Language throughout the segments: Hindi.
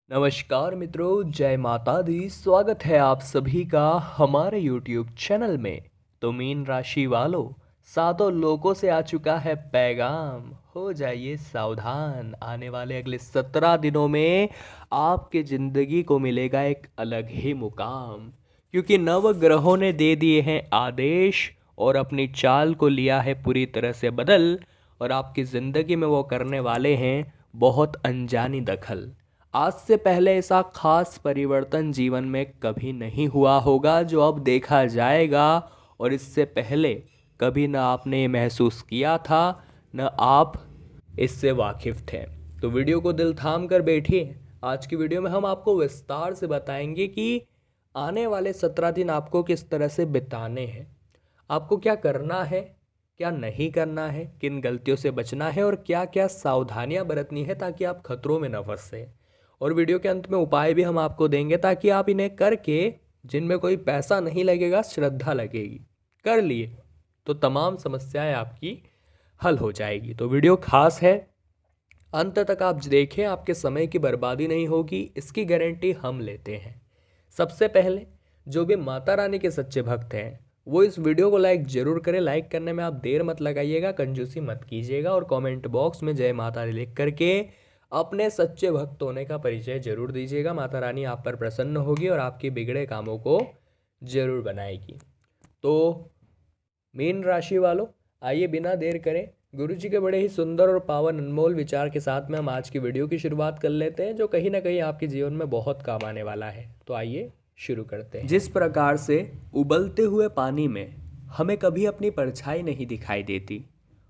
नमस्कार मित्रों, जय माता दी। स्वागत है आप सभी का हमारे YouTube चैनल में। तो मीन राशि वालों, सातों लोगों से आ चुका है पैगाम। हो जाइए सावधान, आने वाले अगले 17 दिनों में आपके ज़िंदगी को मिलेगा एक अलग ही मुकाम, क्योंकि नवग्रहों ने दे दिए हैं आदेश और अपनी चाल को लिया है पूरी तरह से बदल। और आपकी ज़िंदगी में वो करने वाले हैं बहुत अनजानी दखल। आज से पहले ऐसा खास परिवर्तन जीवन में कभी नहीं हुआ होगा जो अब देखा जाएगा। और इससे पहले कभी ना आपने ये महसूस किया था, न आप इससे वाकिफ थे। तो वीडियो को दिल थाम कर बैठिए। आज की वीडियो में हम आपको विस्तार से बताएंगे कि आने वाले 17 दिन आपको किस तरह से बिताने हैं, आपको क्या करना है, क्या नहीं करना है, किन गलतियों से बचना है और क्या क्या सावधानियां बरतनी है ताकि आप खतरों में न फंसे। और वीडियो के अंत में उपाय भी हम आपको देंगे ताकि आप इन्हें करके, जिनमें कोई पैसा नहीं लगेगा, श्रद्धा लगेगी, कर लिए तो तमाम समस्याएं आपकी हल हो जाएगी। तो वीडियो खास है, अंत तक आप देखें, आपके समय की बर्बादी नहीं होगी, इसकी गारंटी हम लेते हैं। सबसे पहले जो भी माता रानी के सच्चे भक्त हैं वो इस वीडियो को लाइक जरूर करें। लाइक करने में आप देर मत लगाइएगा, कंजूसी मत कीजिएगा और कमेंट बॉक्स में जय माता दी लिख करके अपने सच्चे भक्त होने का परिचय जरूर दीजिएगा। माता रानी आप पर प्रसन्न होगी और आपके बिगड़े कामों को जरूर बनाएगी। तो मीन राशि वालों, आइए बिना देर करें गुरु जी के बड़े ही सुंदर और पावन अनमोल विचार के साथ में हम आज की वीडियो की शुरुआत कर लेते हैं, जो कहीं ना कहीं आपके जीवन में बहुत काम आने वाला है। तो आइए शुरू करते हैं। जिस प्रकार से उबलते हुए पानी में हमें कभी अपनी परछाई नहीं दिखाई देती,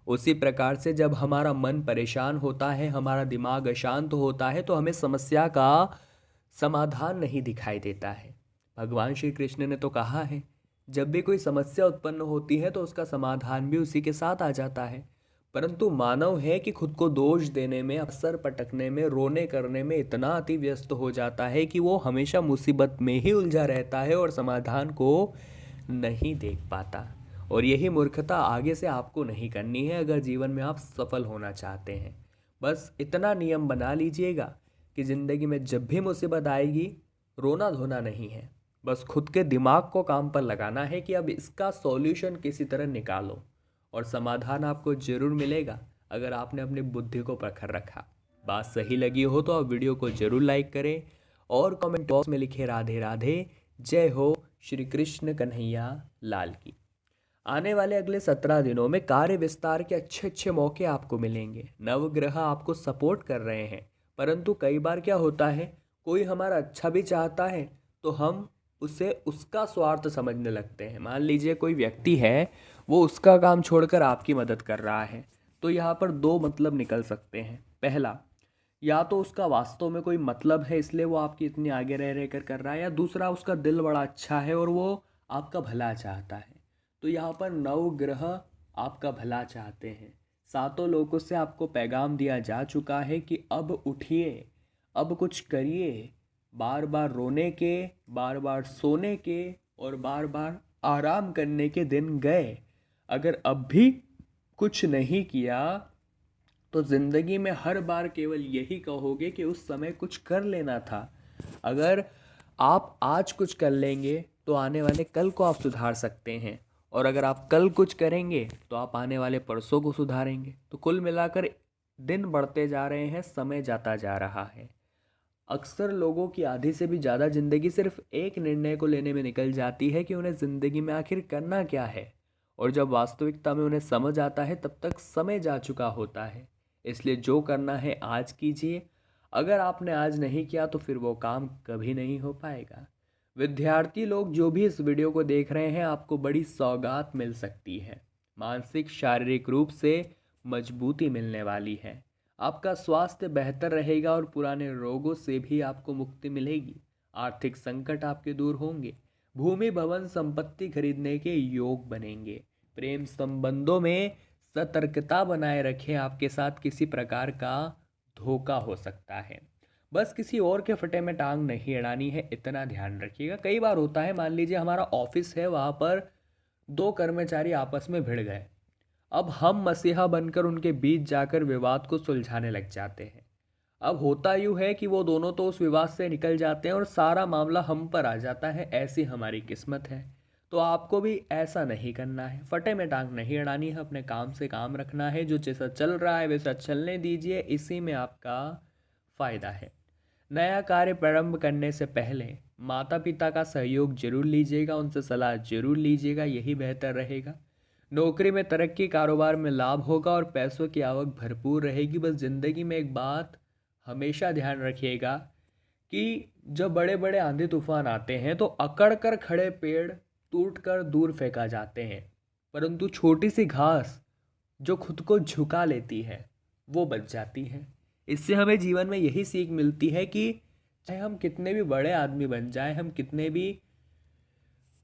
उसी प्रकार से जब हमारा मन परेशान होता है, हमारा दिमाग अशांत होता है, तो हमें समस्या का समाधान नहीं दिखाई देता है। भगवान श्री कृष्ण ने तो कहा है, जब भी कोई समस्या उत्पन्न होती है तो उसका समाधान भी उसी के साथ आ जाता है। परंतु मानव है कि खुद को दोष देने में, अवसर पटकने में, रोने करने में इतना अति व्यस्त हो जाता है कि वो हमेशा मुसीबत में ही उलझा रहता है और समाधान को नहीं देख पाता। और यही मूर्खता आगे से आपको नहीं करनी है अगर जीवन में आप सफल होना चाहते हैं। बस इतना नियम बना लीजिएगा कि ज़िंदगी में जब भी मुसीबत आएगी, रोना धोना नहीं है, बस खुद के दिमाग को काम पर लगाना है कि अब इसका सॉल्यूशन किसी तरह निकालो। और समाधान आपको जरूर मिलेगा अगर आपने अपनी बुद्धि को प्रखर रखा। बात सही लगी हो तो आप वीडियो को जरूर लाइक करें और कमेंट बॉक्स में लिखे राधे राधे, जय हो श्री कृष्ण कन्हैया लाल की। आने वाले अगले 17 दिनों में कार्य विस्तार के अच्छे अच्छे मौके आपको मिलेंगे। नवग्रह आपको सपोर्ट कर रहे हैं, परंतु कई बार क्या होता है, कोई हमारा अच्छा भी चाहता है तो हम उसे उसका स्वार्थ समझने लगते हैं। मान लीजिए कोई व्यक्ति है, वो उसका काम छोड़कर आपकी मदद कर रहा है, तो यहाँ पर दो मतलब निकल सकते हैं। पहला, या तो उसका वास्तव में कोई मतलब है इसलिए वो आपकी इतनी आगे रह रह कर रहा है, या दूसरा उसका दिल बड़ा अच्छा है और वो आपका भला चाहता है। तो यहाँ पर नवग्रह आपका भला चाहते हैं। सातों लोगों से आपको पैगाम दिया जा चुका है कि अब उठिए, अब कुछ करिए। बार बार रोने के, बार बार सोने के और बार बार आराम करने के दिन गए। अगर अब भी कुछ नहीं किया तो ज़िंदगी में हर बार केवल यही कहोगे कि उस समय कुछ कर लेना था। अगर आप आज कुछ कर लेंगे तो आने वाले कल को आप सुधार सकते हैं, और अगर आप कल कुछ करेंगे तो आप आने वाले परसों को सुधारेंगे। तो कुल मिलाकर दिन बढ़ते जा रहे हैं, समय जाता जा रहा है। अक्सर लोगों की आधी से भी ज़्यादा ज़िंदगी सिर्फ एक निर्णय को लेने में निकल जाती है कि उन्हें ज़िंदगी में आखिर करना क्या है, और जब वास्तविकता में उन्हें समझ आता है तब तक समय जा चुका होता है। इसलिए जो करना है आज कीजिए। अगर आपने आज नहीं किया तो फिर वो काम कभी नहीं हो पाएगा। विद्यार्थी लोग जो भी इस वीडियो को देख रहे हैं, आपको बड़ी सौगात मिल सकती है। मानसिक शारीरिक रूप से मजबूती मिलने वाली है। आपका स्वास्थ्य बेहतर रहेगा और पुराने रोगों से भी आपको मुक्ति मिलेगी। आर्थिक संकट आपके दूर होंगे। भूमि भवन संपत्ति खरीदने के योग बनेंगे। प्रेम संबंधों में सतर्कता बनाए रखें, आपके साथ किसी प्रकार का धोखा हो सकता है। बस किसी और के फटे में टांग नहीं अड़ानी है, इतना ध्यान रखिएगा। कई बार होता है, मान लीजिए हमारा ऑफिस है, वहाँ पर दो कर्मचारी आपस में भिड़ गए। अब हम मसीहा बनकर उनके बीच जाकर विवाद को सुलझाने लग जाते हैं। अब होता यूँ है कि वो दोनों तो उस विवाद से निकल जाते हैं और सारा मामला हम पर आ जाता है, ऐसी हमारी किस्मत है। तो आपको भी ऐसा नहीं करना है, फटे में टांग नहीं अड़ानी है, अपने काम से काम रखना है, जो जैसा चल रहा है वैसा चलने दीजिए, इसी में आपका फ़ायदा है। नया कार्य प्रारंभ करने से पहले माता पिता का सहयोग जरूर लीजिएगा, उनसे सलाह जरूर लीजिएगा, यही बेहतर रहेगा। नौकरी में तरक्की, कारोबार में लाभ होगा और पैसों की आवक भरपूर रहेगी। बस ज़िंदगी में एक बात हमेशा ध्यान रखिएगा कि जब बड़े बड़े आंधी तूफान आते हैं तो अकड़ कर खड़े पेड़ टूट कर दूर फेंका जाते हैं, परंतु छोटी सी घास जो खुद को झुका लेती है वो बच जाती है। इससे हमें जीवन में यही सीख मिलती है कि चाहे हम कितने भी बड़े आदमी बन जाएं, हम कितने भी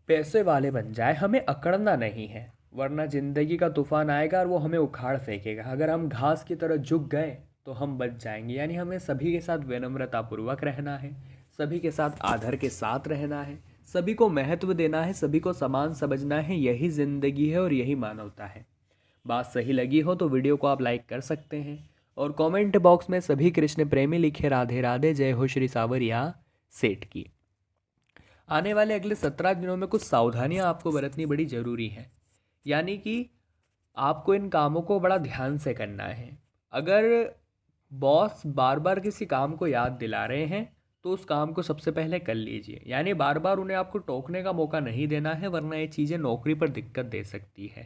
पैसे वाले बन जाए, हमें अकड़ना नहीं है, वरना जिंदगी का तूफान आएगा और वो हमें उखाड़ फेंकेगा। अगर हम घास की तरह झुक गए तो हम बच जाएंगे। यानी हमें सभी के साथ विनम्रतापूर्वक रहना है, सभी के साथ आदर के साथ रहना है, सभी को महत्व देना है, सभी को समान समझना है। यही ज़िंदगी है और यही मानवता है। बात सही लगी हो तो वीडियो को आप लाइक कर सकते हैं और कमेंट बॉक्स में सभी कृष्ण प्रेमी लिखे राधे राधे, जय हो श्री सावरिया सेठ की। आने वाले अगले 17 दिनों में कुछ सावधानियां आपको बरतनी बड़ी ज़रूरी है। यानी कि आपको इन कामों को बड़ा ध्यान से करना है। अगर बॉस बार बार किसी काम को याद दिला रहे हैं तो उस काम को सबसे पहले कर लीजिए। यानी बार बार उन्हें आपको टोकने का मौका नहीं देना है, वरना ये चीज़ें नौकरी पर दिक्कत दे सकती है।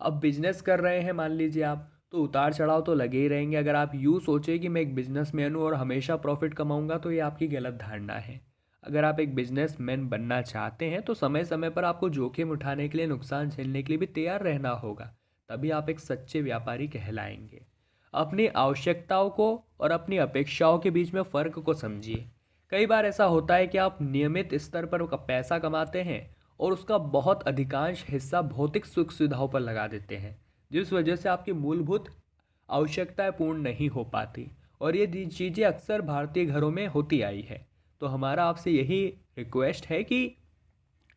अब बिजनेस कर रहे हैं मान लीजिए आप, तो उतार चढ़ाव तो लगे ही रहेंगे। अगर आप यूँ सोचें कि मैं एक बिजनेसमैन हूँ और हमेशा प्रॉफिट कमाऊंगा, तो ये आपकी गलत धारणा है। अगर आप एक बिजनेसमैन बनना चाहते हैं तो समय समय पर आपको जोखिम उठाने के लिए, नुकसान झेलने के लिए भी तैयार रहना होगा, तभी आप एक सच्चे व्यापारी कहलाएंगे। अपनी आवश्यकताओं को और अपनी अपेक्षाओं के बीच में फ़र्क को समझिए। कई बार ऐसा होता है कि आप नियमित स्तर पर पैसा कमाते हैं और उसका बहुत अधिकांश हिस्सा भौतिक सुख सुविधाओं पर लगा देते हैं, जिस वजह से आपकी मूलभूत आवश्यकताएं पूर्ण नहीं हो पाती। और ये चीज़ें अक्सर भारतीय घरों में होती आई है। तो हमारा आपसे यही रिक्वेस्ट है कि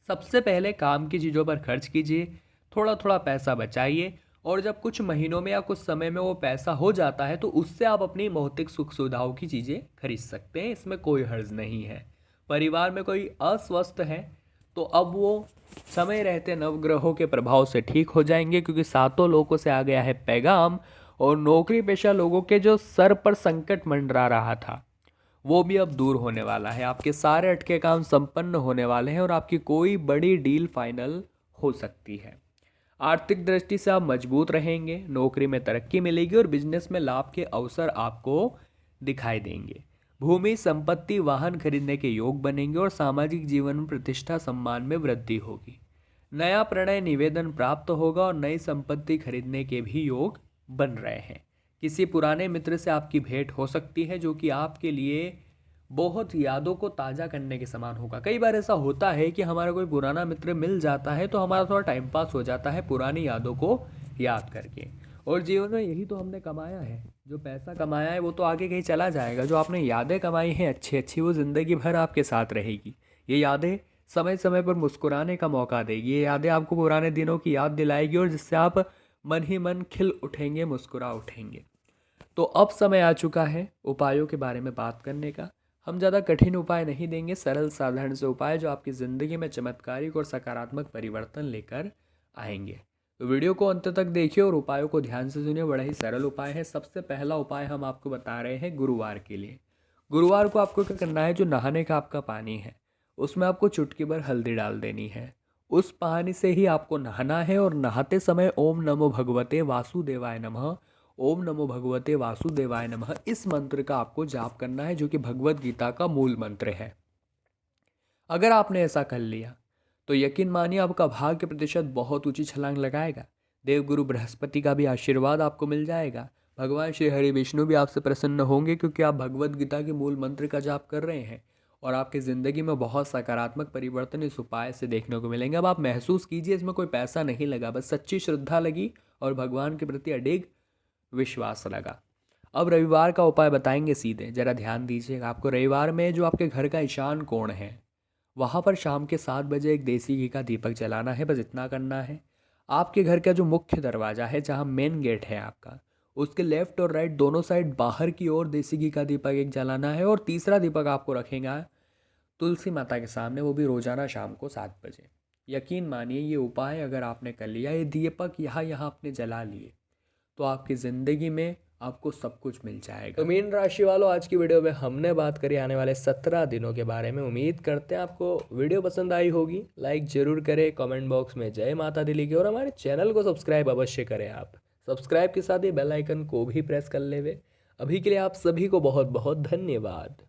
सबसे पहले काम की चीज़ों पर खर्च कीजिए, थोड़ा थोड़ा पैसा बचाइए, और जब कुछ महीनों में या कुछ समय में वो पैसा हो जाता है तो उससे आप अपनी भौतिक सुख सुविधाओं की चीज़ें खरीद सकते हैं, इसमें कोई हर्ज नहीं है। परिवार में कोई अस्वस्थ है तो अब वो समय रहते नवग्रहों के प्रभाव से ठीक हो जाएंगे, क्योंकि सातों लोगों से आ गया है पैगाम। और नौकरी पेशा लोगों के जो सर पर संकट मंडरा रहा था वो भी अब दूर होने वाला है। आपके सारे अटके काम संपन्न होने वाले हैं और आपकी कोई बड़ी डील फाइनल हो सकती है। आर्थिक दृष्टि से आप मजबूत रहेंगे, नौकरी में तरक्की मिलेगी और बिजनेस में लाभ के अवसर आपको दिखाई देंगे। भूमि, संपत्ति, वाहन खरीदने के योग बनेंगे और सामाजिक जीवन में प्रतिष्ठा, सम्मान में वृद्धि होगी। नया प्रणय निवेदन प्राप्त होगा और नई संपत्ति खरीदने के भी योग बन रहे हैं। किसी पुराने मित्र से आपकी भेंट हो सकती है, जो कि आपके लिए बहुत यादों को ताज़ा करने के समान होगा। कई बार ऐसा होता है कि हमारा कोई पुराना मित्र मिल जाता है तो हमारा थोड़ा टाइम पास हो जाता है पुरानी यादों को याद करके। और जीवन में यही तो हमने कमाया है, जो पैसा कमाया है वो तो आगे कहीं चला जाएगा। जो आपने यादें कमाई हैं अच्छी अच्छी, वो ज़िंदगी भर आपके साथ रहेगी। ये यादें समय समय पर मुस्कुराने का मौका देगी, ये यादें आपको पुराने दिनों की याद दिलाएगी और जिससे आप मन ही मन खिल उठेंगे, मुस्कुरा उठेंगे। तो अब समय आ चुका है उपायों के बारे में बात करने का। हम ज़्यादा कठिन उपाय नहीं देंगे, सरल साधारण से उपाय जो आपकी ज़िंदगी में चमत्कारिक और सकारात्मक परिवर्तन लेकर आएंगे। तो वीडियो को अंत तक देखिए और उपायों को ध्यान से सुनिए। बड़ा ही सरल उपाय है। सबसे पहला उपाय हम आपको बता रहे हैं गुरुवार के लिए। गुरुवार को आपको क्या करना है, जो नहाने का आपका पानी है उसमें आपको चुटकी भर हल्दी डाल देनी है। उस पानी से ही आपको नहाना है और नहाते समय ओम नमो भगवते वासुदेवाय नमः, ओम नमो भगवते वासुदेवाय नमः, इस मंत्र का आपको जाप करना है, जो कि भगवत गीता का मूल मंत्र है। अगर आपने ऐसा कर लिया तो यकीन मानिए आपका भाग्य प्रतिशत बहुत ऊंची छलांग लगाएगा। देवगुरु बृहस्पति का भी आशीर्वाद आपको मिल जाएगा। भगवान श्री हरि विष्णु भी आपसे प्रसन्न होंगे, क्योंकि आप भगवत गीता के मूल मंत्र का जाप कर रहे हैं और आपकी ज़िंदगी में बहुत सकारात्मक परिवर्तन इस उपाय से देखने को मिलेंगे। अब आप महसूस कीजिए, इसमें कोई पैसा नहीं लगा, बस सच्ची श्रद्धा लगी और भगवान के प्रति अडिग विश्वास लगा। अब रविवार का उपाय बताएंगे सीधे, जरा ध्यान दीजिएगा। आपको रविवार में जो आपके घर का ईशान कोण है वहाँ पर शाम के 7 बजे एक देसी घी का दीपक जलाना है। बस इतना करना है। आपके घर का जो मुख्य दरवाज़ा है, जहाँ मेन गेट है आपका, उसके लेफ्ट और राइट दोनों साइड बाहर की ओर देसी घी का दीपक एक जलाना है, और तीसरा दीपक आपको रखेगा तुलसी माता के सामने, वो भी रोजाना शाम को 7 बजे। यकीन मानिए ये उपाय अगर आपने कर लिया, ये दीपक यहाँ यहाँ आपने जला लिए, तो आपकी ज़िंदगी में आपको सब कुछ मिल जाएगा। तो मीन राशि वालों, आज की वीडियो में हमने बात करी आने वाले 17 दिनों के बारे में। उम्मीद करते हैं आपको वीडियो पसंद आई होगी। लाइक ज़रूर करें, कमेंट बॉक्स में जय माता दी लिखिए, और हमारे चैनल को सब्सक्राइब अवश्य करें। आप सब्सक्राइब के साथ ही बेल आइकन को भी प्रेस कर लेवे। अभी के लिए आप सभी को बहुत बहुत धन्यवाद।